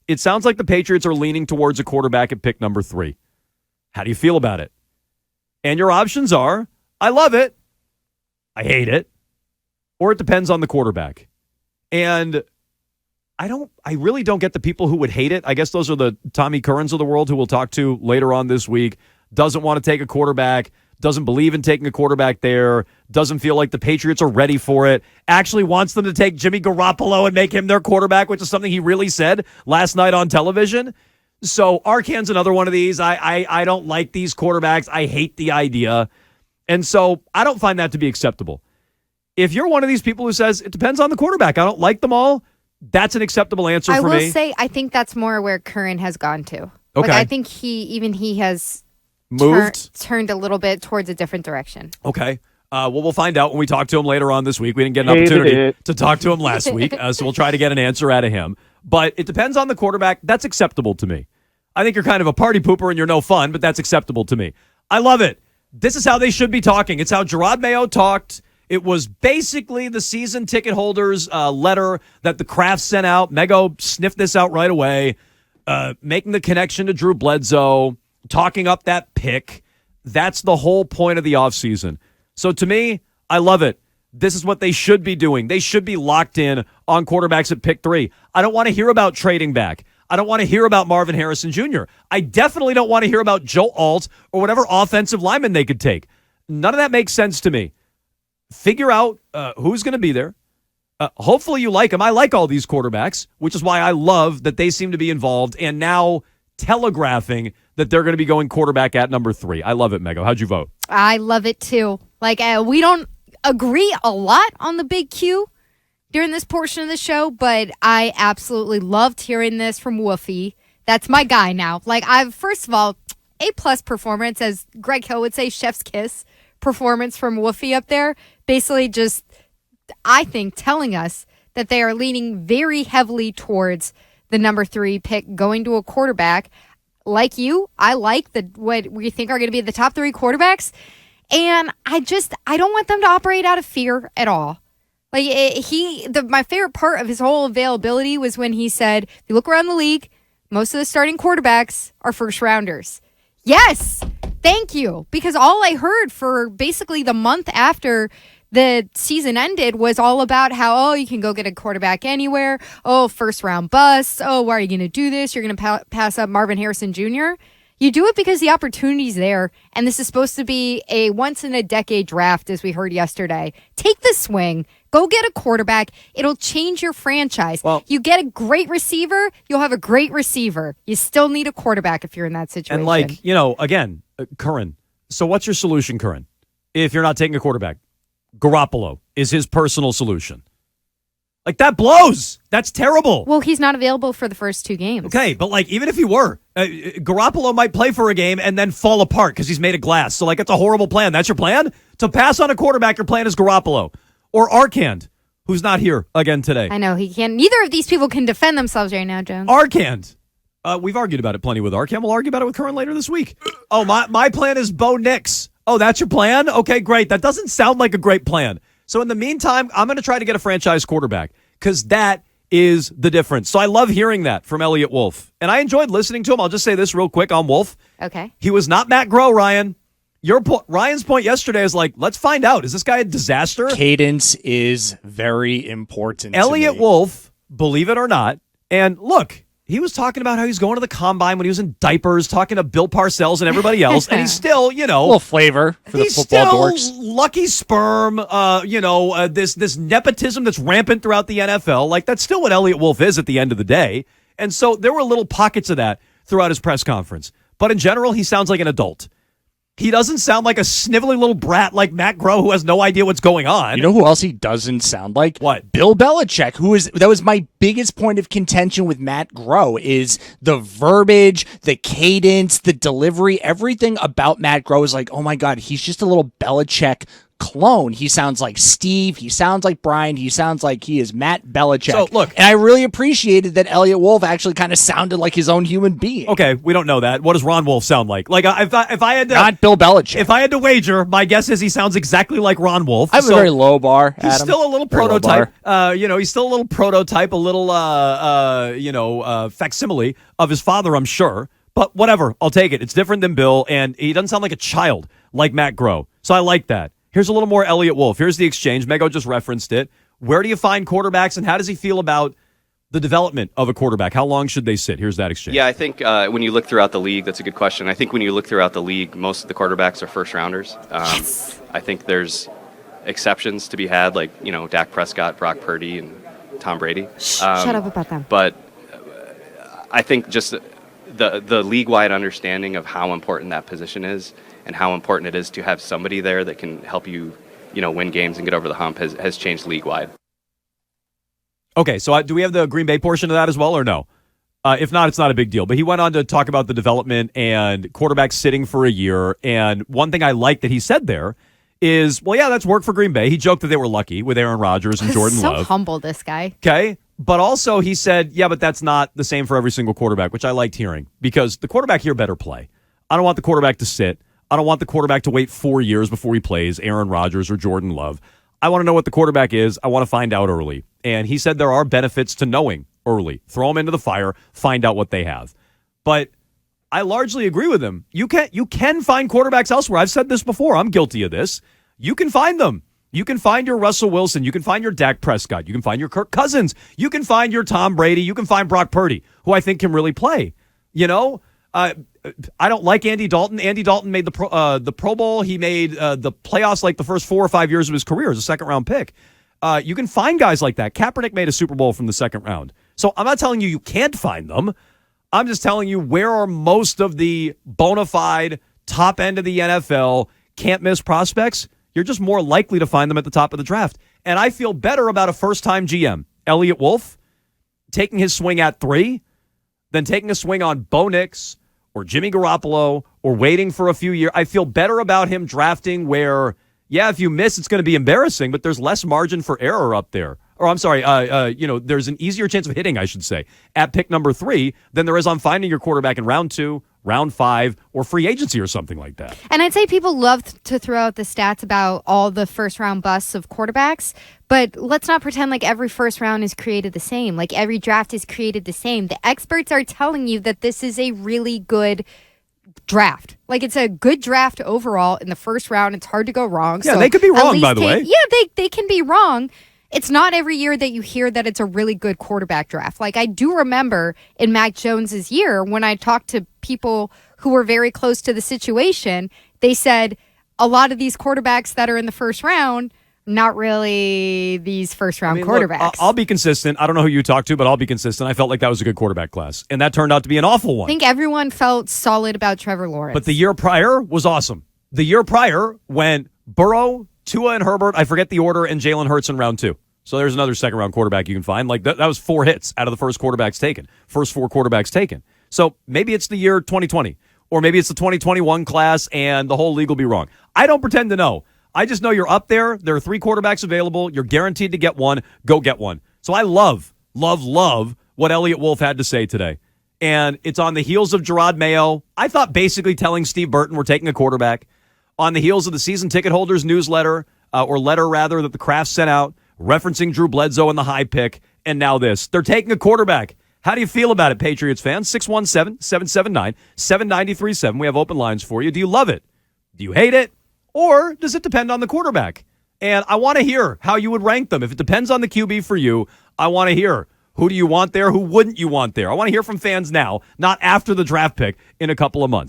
it sounds like the Patriots are leaning towards a quarterback at pick number 3. How do you feel about it? And your options are, I love it, I hate it, or it depends on the quarterback. And I really don't get the people who would hate it. I guess those are the Tommy Currans of the world who we'll talk to later on this week. Doesn't want to take a quarterback, doesn't believe in taking a quarterback there, doesn't feel like the Patriots are ready for it, actually wants them to take Jimmy Garoppolo and make him their quarterback, which is something he really said last night on television. So Arcan's another one of these. I don't like these quarterbacks. I hate the idea. And so I don't find that to be acceptable. If you're one of these people who says, it depends on the quarterback, I don't like them all, that's an acceptable answer for me. I will say, I think that's more where Curran has gone to. Okay. Like, I think he has turned a little bit towards a different direction. Okay. Well, we'll find out when we talk to him later on this week. We didn't get an opportunity to talk to him last week, so we'll try to get an answer out of him. But it depends on the quarterback. That's acceptable to me. I think you're kind of a party pooper and you're no fun, but that's acceptable to me. I love it. This is how they should be talking. It's how Gerard Mayo talked. It was basically the season ticket holders' letter that the Kraft sent out. Mego sniffed this out right away, making the connection to Drew Bledsoe, talking up that pick. That's the whole point of the offseason. So to me, I love it. This is what they should be doing. They should be locked in on quarterbacks at pick 3. I don't want to hear about trading back. I don't want to hear about Marvin Harrison Jr. I definitely don't want to hear about Joe Alt or whatever offensive lineman they could take. None of that makes sense to me. Figure out who's going to be there. Hopefully you like them. I like all these quarterbacks, which is why I love that they seem to be involved and now telegraphing that they're going to be going quarterback at number 3. I love it, Mego. How'd you vote? I love it, too. Like, we don't agree a lot on the big Q during this portion of the show, but I absolutely loved hearing this from Wolfie. That's my guy now. Like, first of all, A+ performance, as Greg Hill would say, chef's kiss performance from Wolfie up there. Basically just, I think, telling us that they are leaning very heavily towards the number 3 pick, going to a quarterback. Like you, I like what we think are going to be the top 3 quarterbacks. And I don't want them to operate out of fear at all. Like my favorite part of his whole availability was when he said, if you look around the league, most of the starting quarterbacks are first rounders. Yes, thank you. Because all I heard for basically the month after the season ended was all about how, you can go get a quarterback anywhere. First round bust. Why are you going to do this? You're going to pass up Marvin Harrison Jr. You do it because the opportunity's there, and this is supposed to be a once-in-a-decade draft, as we heard yesterday. Take the swing. Go get a quarterback. It'll change your franchise. Well, you get a great receiver, you'll have a great receiver. You still need a quarterback if you're in that situation. And again, Curran. So what's your solution, Curran? If you're not taking a quarterback, Garoppolo is his personal solution. Like, that blows. That's terrible. Well, he's not available for the first 2 games. Okay, but even if he were, Garoppolo might play for a game and then fall apart because he's made of glass. So, it's a horrible plan. That's your plan? To pass on a quarterback, your plan is Garoppolo. Or Arcand, who's not here again today. I know, he can't. Neither of these people can defend themselves right now, Jones. Arcand. We've argued about it plenty with Arcand. We'll argue about it with Curran later this week. My plan is Bo Nix. That's your plan? Okay, great. That doesn't sound like a great plan. So in the meantime, I'm going to try to get a franchise quarterback because that is the difference. So I love hearing that from Elliot Wolf. And I enjoyed listening to him. I'll just say this real quick on Wolf. Okay. He was not Matt Groh, Ryan. Ryan's point yesterday is let's find out. Is this guy a disaster? Cadence is very important. Elliot Wolf, believe it or not, and look, he was talking about how he's going to the combine when he was in diapers, talking to Bill Parcells and everybody else, and he's still, a little flavor for the football dorks. Lucky sperm, this nepotism that's rampant throughout the NFL. That's still what Elliot Wolf is at the end of the day. And so there were little pockets of that throughout his press conference. But in general, he sounds like an adult. He doesn't sound like a snivelly little brat like Matt Groh who has no idea what's going on. You know who else he doesn't sound like? What? Bill Belichick, that was my biggest point of contention with Matt Groh, is the verbiage, the cadence, the delivery, everything about Matt Groh is oh my God, he's just a little Belichick clone. He sounds like Steve. He sounds like Brian. He sounds like he is Matt Belichick. So, look. And I really appreciated that Elliot Wolf actually kind of sounded like his own human being. Okay, we don't know that. What does Ron Wolf sound like? Like, if I had to... Not Bill Belichick. If I had to wager, my guess is he sounds exactly like Ron Wolf. I have a very low bar, Adam. He's still a little Very prototype. He's still a little prototype, a little, facsimile of his father, I'm sure. But whatever, I'll take it. It's different than Bill, and he doesn't sound like a child like Matt Groh. So I like that. Here's a little more Elliot Wolf. Here's the exchange. Mego just referenced it. Where do you find quarterbacks, and how does he feel about the development of a quarterback? How long should they sit? Here's that exchange. Yeah, I think when you look throughout the league, that's a good question. I think when you look throughout the league, most of the quarterbacks are first-rounders. Yes. I think there's exceptions to be had, like, Dak Prescott, Brock Purdy, and Tom Brady. Shut up about them. But I think just the league-wide understanding of how important that position is and how important it is to have somebody there that can help you, win games and get over the hump has changed league-wide. Okay, so do we have the Green Bay portion of that as well, or no? If not, it's not a big deal. But he went on to talk about the development and quarterbacks sitting for a year. And one thing I like that he said there is, well, yeah, that's worked for Green Bay. He joked that they were lucky with Aaron Rodgers and Jordan so Love. humble, this guy. Okay. But also he said, yeah, but that's not the same for every single quarterback, which I liked hearing, because the quarterback here better play. I don't want the quarterback to sit. I don't want the quarterback to wait 4 years before he plays Aaron Rodgers or Jordan Love. I want to know what the quarterback is. I want to find out early. And he said there are benefits to knowing early. Throw them into the fire, find out what they have. But I largely agree with him. You can find quarterbacks elsewhere. I've said this before. I'm guilty of this. You can find them. You can find your Russell Wilson. You can find your Dak Prescott. You can find your Kirk Cousins. You can find your Tom Brady. You can find Brock Purdy, who I think can really play. I don't like Andy Dalton. Andy Dalton made the Pro Bowl. He made the playoffs like the first 4 or 5 years of his career as a second-round pick. You can find guys like that. Kaepernick made a Super Bowl from the second round. So I'm not telling you can't find them. I'm just telling you where are most of the bona fide top end of the NFL can't-miss prospects. You're just more likely to find them at the top of the draft. And I feel better about a first-time GM, Elliot Wolf, taking his swing at 3 than taking a swing on Bo Nix or Jimmy Garoppolo or waiting for a few years. I feel better about him drafting where, yeah, if you miss, it's going to be embarrassing, but there's less margin for error up there. Or I'm sorry, there's an easier chance of hitting, I should say, at pick number 3 than there is on finding your quarterback in round 2, round 5, or free agency or something like that. And I'd say people love to throw out the stats about all the first-round busts of quarterbacks, but let's not pretend like every first round is created the same, like every draft is created the same. The experts are telling you that this is a really good draft. Like, it's a good draft overall in the first round. It's hard to go wrong. Yeah, so they could be wrong, by the way. Yeah, they can be wrong. It's not every year that you hear that it's a really good quarterback draft. Like, I do remember in Mac Jones's year when I talked to people who were very close to the situation, they said a lot of these quarterbacks that are in the first round, not really these first-round quarterbacks. Look, I'll be consistent. I don't know who you talked to, but I'll be consistent. I felt like that was a good quarterback class, and that turned out to be an awful one. I think everyone felt solid about Trevor Lawrence. But the year prior was awesome. The year prior went Burrow, Tua and Herbert, I forget the order, and Jalen Hurts in round 2. So there's another second-round quarterback you can find. Like that was 4 hits out of the first 4 quarterbacks taken. So maybe it's the year 2020, or maybe it's the 2021 class, and the whole league will be wrong. I don't pretend to know. I just know you're up there. There are 3 quarterbacks available. You're guaranteed to get one. Go get one. So I love what Elliot Wolf had to say today. And it's on the heels of Gerard Mayo. I thought basically telling Steve Burton we're taking a quarterback. On the heels of the season ticket holders newsletter, or letter rather, that the Kraft sent out, referencing Drew Bledsoe and the high pick. And now this. They're taking a quarterback. How do you feel about it, Patriots fans? 617-779-7937. We have open lines for you. Do you love it? Do you hate it? Or does it depend on the quarterback? And I want to hear how you would rank them. If it depends on the QB for you, I want to hear who do you want there, who wouldn't you want there. I want to hear from fans now, not after the draft pick in a couple of months.